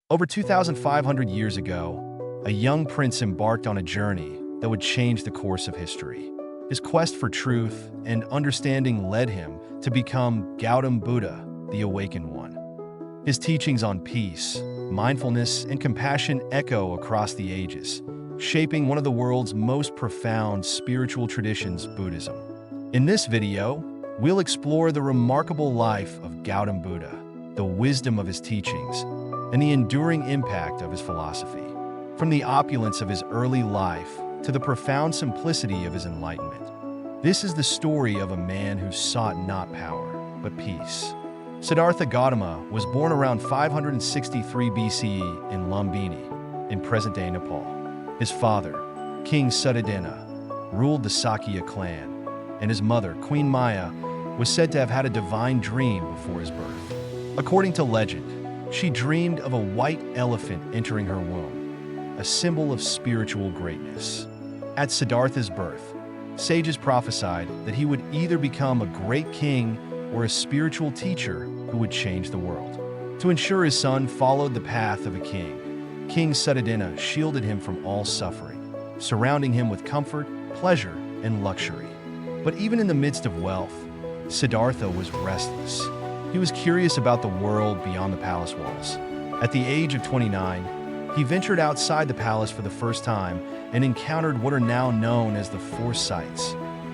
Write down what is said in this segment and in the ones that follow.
Over 2,500 years ago, a young prince embarked on a journey that would change the course of history. His quest for truth and understanding led him to become Gautam Buddha, the Awakened One. His teachings on peace, mindfulness, and compassion echo across the ages, shaping one of the world's most profound spiritual traditions, Buddhism. In this video, we'll explore the remarkable life of Gautam Buddha, the wisdom of his teachings, and the enduring impact of his philosophy. From the opulence of his early life to the profound simplicity of his enlightenment, this is the story of a man who sought not power, but peace. Siddhartha Gautama was born around 563 BCE in Lumbini, in present-day Nepal. His father, King Suddhodana, ruled the Sakya clan, and his mother, Queen Maya, was said to have had a divine dream before his birth. According to legend, she dreamed of a white elephant entering her womb, a symbol of spiritual greatness. At Siddhartha's birth, sages prophesied that he would either become a great king or a spiritual teacher who would change the world. To ensure his son followed the path of a king, King Suddhodana shielded him from all suffering, surrounding him with comfort, pleasure, and luxury. But even in the midst of wealth, Siddhartha was restless. He was curious about the world beyond the palace walls. At the age of 29, he ventured outside the palace for the first time and encountered what are now known as the four sights: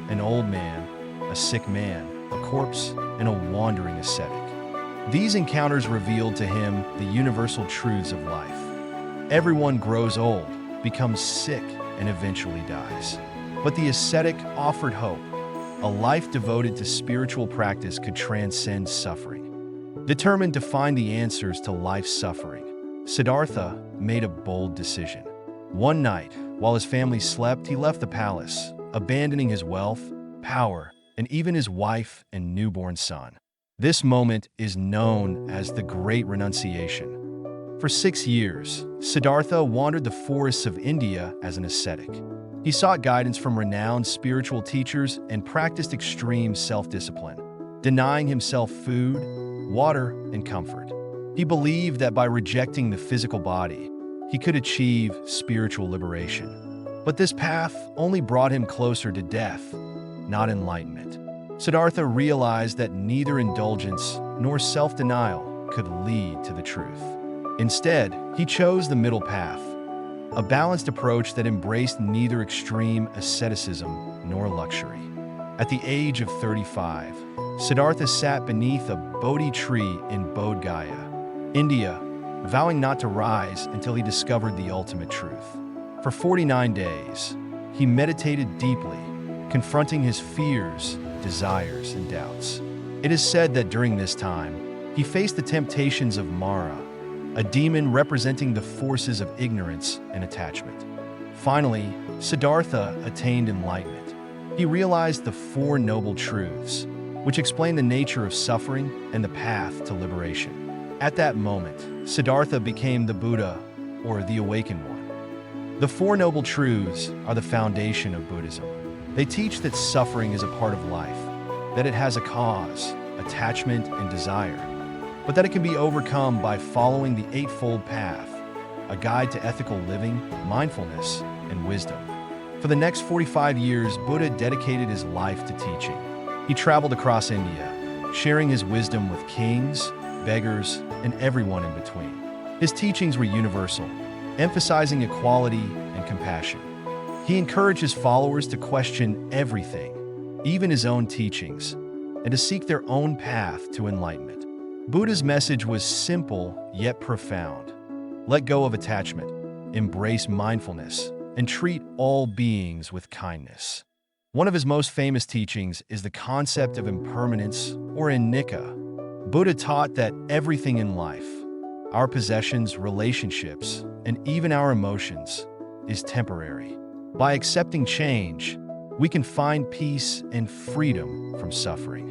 an old man, a sick man, a corpse, and a wandering ascetic. These encounters revealed to him the universal truths of life. Everyone grows old, becomes sick, and eventually dies. But the ascetic offered hope. A life devoted to spiritual practice could transcend suffering. Determined to find the answers to life's suffering, Siddhartha made a bold decision. One night, while his family slept, he left the palace, abandoning his wealth, power, and even his wife and newborn son. This moment is known as the Great Renunciation. For 6 years, Siddhartha wandered the forests of India as an ascetic. He sought guidance from renowned spiritual teachers and practiced extreme self-discipline, denying himself food, water, and comfort. He believed that by rejecting the physical body, he could achieve spiritual liberation. But this path only brought him closer to death, not enlightenment. Siddhartha realized that neither indulgence nor self-denial could lead to the truth. Instead, he chose the middle path, a balanced approach that embraced neither extreme asceticism nor luxury. At the age of 35, Siddhartha sat beneath a Bodhi tree in Bodh Gaya, India, vowing not to rise until he discovered the ultimate truth. For 49 days, he meditated deeply, confronting his fears, desires, and doubts. It is said that during this time, he faced the temptations of Mara, a demon representing the forces of ignorance and attachment. Finally, Siddhartha attained enlightenment. He realized the Four Noble Truths, which explain the nature of suffering and the path to liberation. At that moment, Siddhartha became the Buddha, or the Awakened One. The Four Noble Truths are the foundation of Buddhism. They teach that suffering is a part of life, that it has a cause, attachment, and desire, but that it can be overcome by following the Eightfold path, a guide to ethical living, mindfulness, and wisdom. For the next 45 years, Buddha dedicated his life to teaching. He traveled across India, sharing his wisdom with kings, beggars, and everyone in between. His teachings were universal, emphasizing equality and compassion. He encouraged his followers to question everything, even his own teachings, and to seek their own path to enlightenment. Buddha's message was simple yet profound. Let go of attachment, embrace mindfulness, and treat all beings with kindness. One of his most famous teachings is the concept of impermanence, or anicca. Buddha taught that everything in life, our possessions, relationships, and even our emotions, is temporary. By accepting change, we can find peace and freedom from suffering.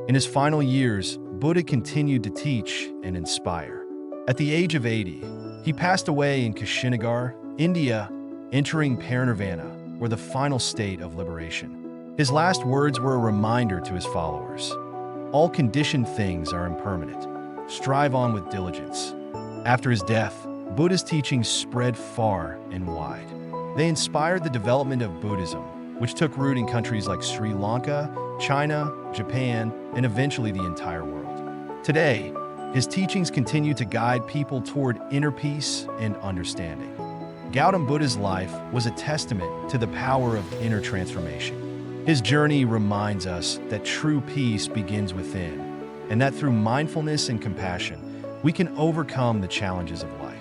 In his final years, Buddha continued to teach and inspire. At the age of 80, he passed away in Kushinagar, India, entering parinirvana, or the final state of liberation. His last words were a reminder to his followers: all conditioned things are impermanent. Strive on with diligence. After his death, Buddha's teachings spread far and wide. They inspired the development of Buddhism, which took root in countries like Sri Lanka, China, Japan, and eventually the entire world. Today, his teachings continue to guide people toward inner peace and understanding. Gautam Buddha's life was a testament to the power of inner transformation. His journey reminds us that true peace begins within, and that through mindfulness and compassion, we can overcome the challenges of life.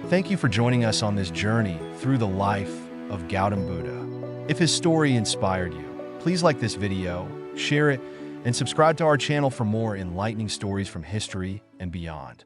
Thank you for joining us on this journey through the life of Gautam Buddha. If his story inspired you, please like this video, share it, and subscribe to our channel for more enlightening stories from history and beyond.